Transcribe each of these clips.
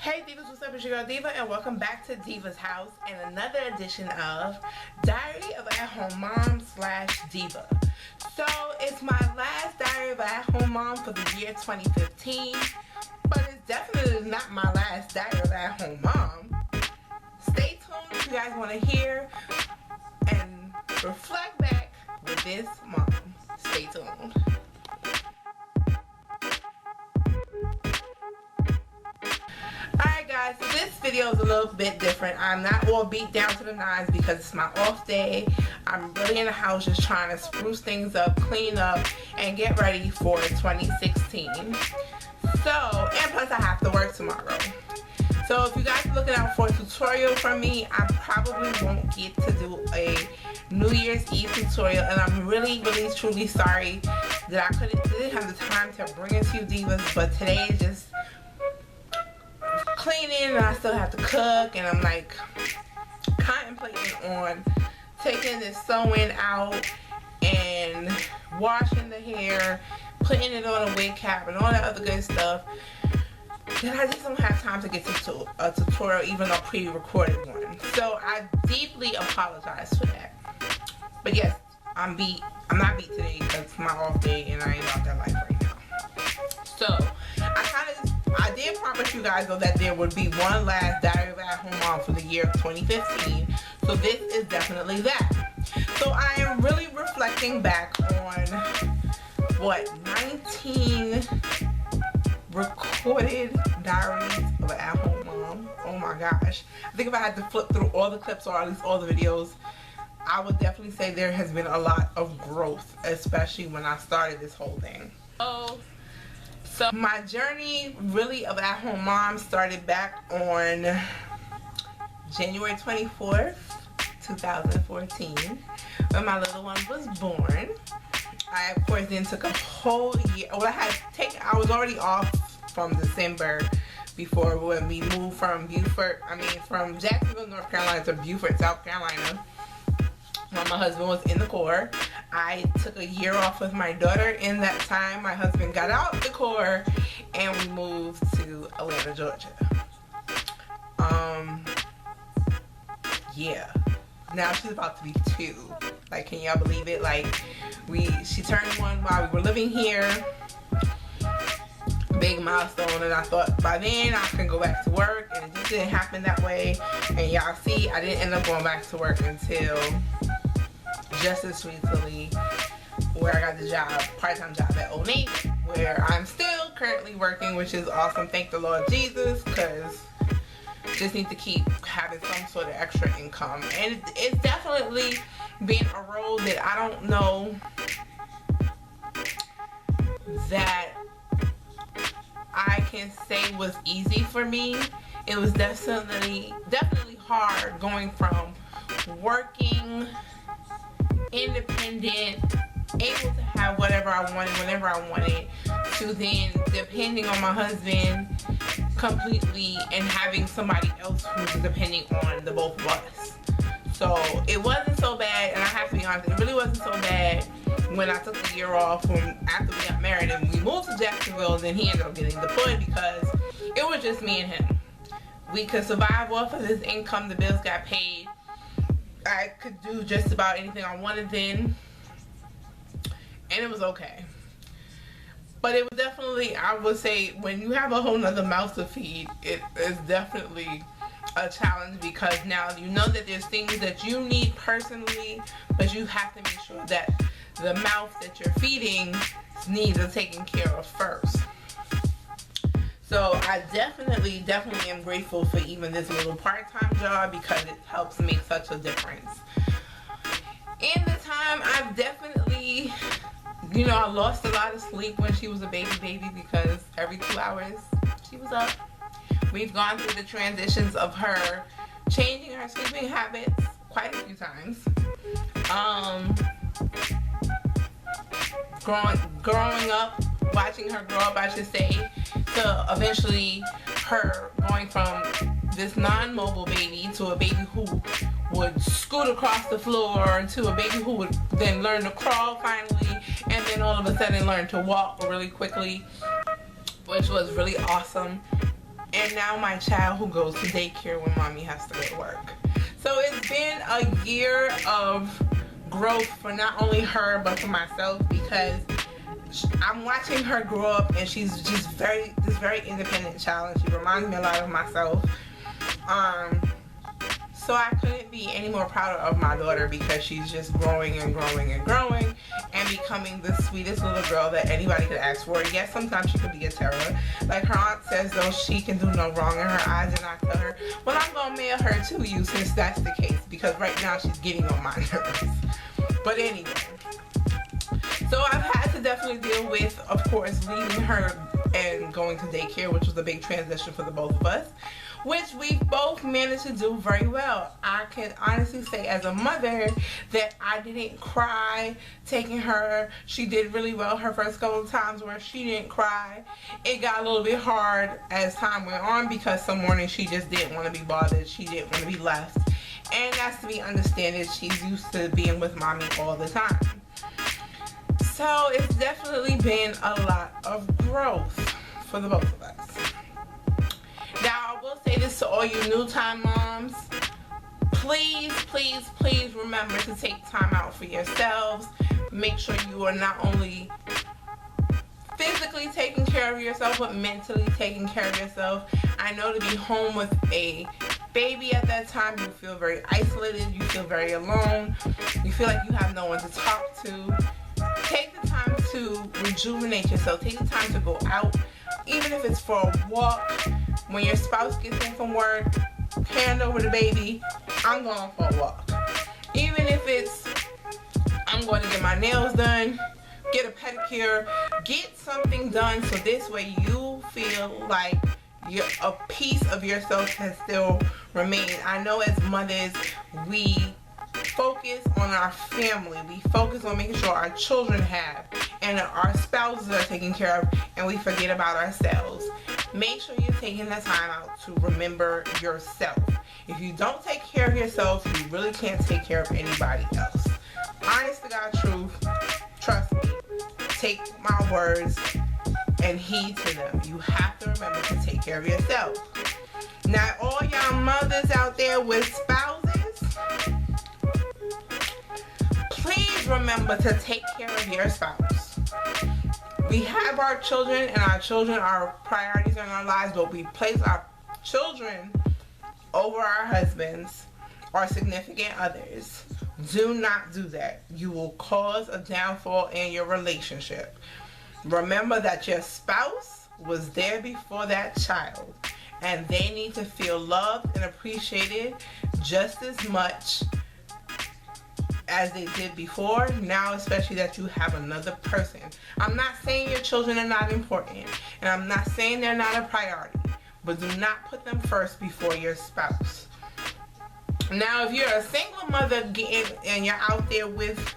Hey Divas, what's up? It's your girl Diva and welcome back to Diva's house and another edition of Diary of At-Home Mom / Diva. So it's my last Diary of At-Home Mom for the year 2015, but it's definitely not my last Diary of At-Home Mom. Stay tuned if you guys want to hear and reflect back with this mom. Stay tuned. Alright guys, so this video is a little bit different. I'm not all beat down to the nines because it's my off day. I'm really in the house just trying to spruce things up, clean up, and get ready for 2016. So, and plus I have to work tomorrow. So if you guys are looking out for a tutorial from me, I probably won't get to do a New Year's Eve tutorial, and I'm really truly sorry that I didn't have the time to bring it to you divas, but today is just cleaning and I still have to cook, and I'm like contemplating on taking this sewing out and washing the hair, putting it on a wig cap and all that other good stuff. And I just don't have time to get to a tutorial, even a pre-recorded one. So I deeply apologize for that. But yes, I'm not beat today because it's my off day and I ain't about that life right now. So I did promise you guys though that there would be one last Diary of At-Home Mom for the year of 2015. So this is definitely that. So I am really reflecting back on what 19 recorded diaries of an at-home mom. Oh my gosh. I think if I had to flip through all the clips or at least all the videos, I would definitely say there has been a lot of growth, especially when I started this whole thing. So my journey really of at-home mom started back on January 24th, 2014, when my little one was born. I of course then took a whole year. Well, I was already off from December before when we moved from from Jacksonville, North Carolina to Beaufort, South Carolina. When my husband was in the Corps, I took a year off with my daughter. In that time, my husband got out the Corps and we moved to Atlanta, Georgia. Yeah. Now she's about to be 2. Like, can y'all believe it? Like, she turned 1 while we were living here. Big milestone, and I thought by then I could go back to work, and it just didn't happen that way. And y'all see, I didn't end up going back to work until just as recently, where I got the job, part-time job at Old Navy, where I'm still currently working, which is awesome. Thank the Lord Jesus, because just need to keep having some sort of extra income. And it's definitely been a road that I don't know that I can say was easy for me. It was definitely hard going from working independent, able to have whatever I wanted whenever I wanted, to then depending on my husband completely and having somebody else who's depending on the both of us. So it wasn't so bad, and I have to be honest, it really wasn't so bad when I took the year off after we got married and we moved to Jacksonville. Then he ended up getting deployed because it was just me and him. We could survive off of his income, the bills got paid. I could do just about anything I wanted then, and it was okay. But it was definitely, I would say, when you have a whole nother mouth to feed, it is definitely a challenge, because now you know that there's things that you need personally, but you have to make sure that the mouth that you're feeding needs are taken care of first. So I definitely am grateful for even this little part-time job, because it helps make such a difference. In the time, I've definitely, I lost a lot of sleep when she was a baby, because every 2 hours she was up. We've gone through the transitions of her changing her sleeping habits quite a few times. Growing up, watching her grow up, I should say, to eventually her going from this non-mobile baby to a baby who would scoot across the floor, to a baby who would then learn to crawl finally, and then all of a sudden learn to walk really quickly, which was really awesome. and now my child who goes to daycare when mommy has to go to work. So it's been a year of growth for not only her but for myself, because I'm watching her grow up, and she's just very independent child, and she reminds me a lot of myself. So I couldn't be any more prouder of my daughter, because she's just growing and growing and growing and becoming the sweetest little girl that anybody could ask for. Yes, sometimes she could be a terror. Like her aunt says, though, she can do no wrong in her eyes, and I tell her, well, I'm gonna mail her to you since that's the case, because right now she's getting on my nerves. But anyway, so I've had to definitely deal with, of course, leaving her and going to daycare, which was a big transition for the both of us, which we both managed to do very well. I can honestly say as a mother that I didn't cry taking her. She did really well her first couple of times where she didn't cry. It got a little bit hard as time went on, because some mornings she just didn't want to be bothered. She didn't want to be left. And that's to be understood. She's used to being with mommy all the time. So it's definitely been a lot of growth for the both of us. Now, I will say this to all you new time moms. Please, please, please remember to take time out for yourselves. Make sure you are not only physically taking care of yourself, but mentally taking care of yourself. I know to be home with a baby at that time, you feel very isolated, you feel very alone, you feel like you have no one to talk to. Take the time to rejuvenate yourself. Take the time to go out, even if it's for a walk. When your spouse gets in from work, hand over the baby, I'm going for a walk. Even if it's, I'm going to get my nails done, get a pedicure, get something done, so this way you feel like a piece of yourself can still remain. I know as mothers, we focus on our family. We focus on making sure our children have and our spouses are taken care of, and we forget about ourselves. Make sure you're taking the time out to remember yourself. If you don't take care of yourself, you really can't take care of anybody else. Honest to God truth, trust me, take my words and heed to them. You have to remember to take care of yourself. Now, all y'all mothers out there with spouses, please remember to take care of your spouse. We have our children, and our children are priorities in our lives, but we place our children over our husbands or significant others. Do not do that. You will cause a downfall in your relationship. Remember that your spouse was there before that child, and they need to feel loved and appreciated just as much as they did before, now especially that you have another person. I'm not saying your children are not important, and I'm not saying they're not a priority, but do not put them first before your spouse. Now, if you're a single mother and you're out there with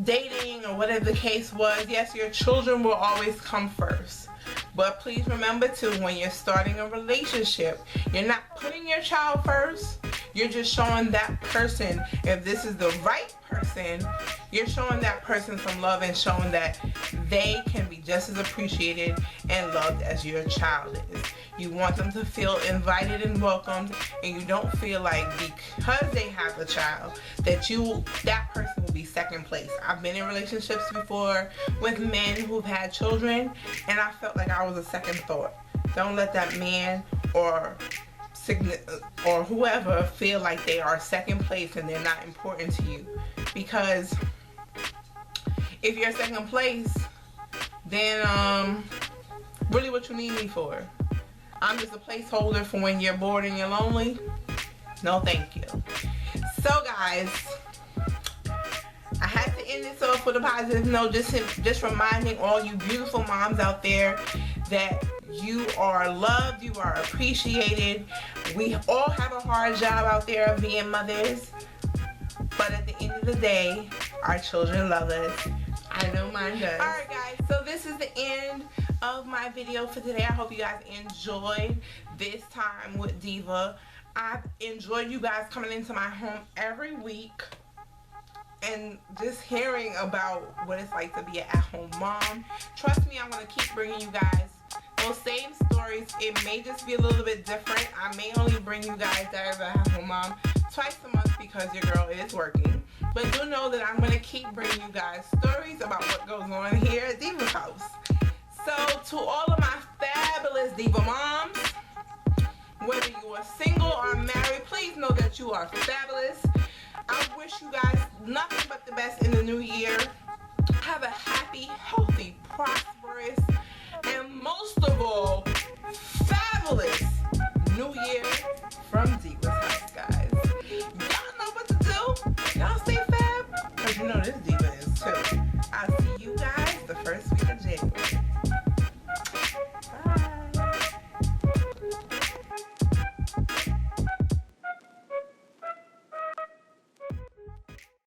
dating or whatever the case was, yes, your children will always come first. But please remember too, when you're starting a relationship, you're not putting your child first. You're just showing that person, if this is the right person, you're showing that person some love and showing that they can be just as appreciated and loved as your child is. You want them to feel invited and welcomed, and you don't feel like because they have a child that person will be second place. I've been in relationships before with men who've had children, and I felt like I was a second thought. Don't let that man or whoever feel like they are second place and they're not important to you. Because if you're second place, then really what you need me for? I'm just a placeholder for when you're bored and you're lonely? No, thank you. So guys, I had to end this off with a positive note, just reminding all you beautiful moms out there that you are loved, you are appreciated. We all have a hard job out there of being mothers, but at the end of the day, our children love us. I know mine does. Alright guys, so this is the end of my video for today. I hope you guys enjoyed this time with Diva. I've enjoyed you guys coming into my home every week and just hearing about what it's like to be an at-home mom. Trust me, I'm going to keep bringing you guys those same stories. It may just be a little bit different. I may only bring you guys Diary of a At-Home Mom twice a month because your girl is working. But do know that I'm going to keep bringing you guys stories about what goes on here at Diva's house. So to all of my fabulous Diva moms, whether you are single or married, please know that you are fabulous. I wish you guys nothing but the best in the new year. Have a happy, healthy, prosperous, and most of all,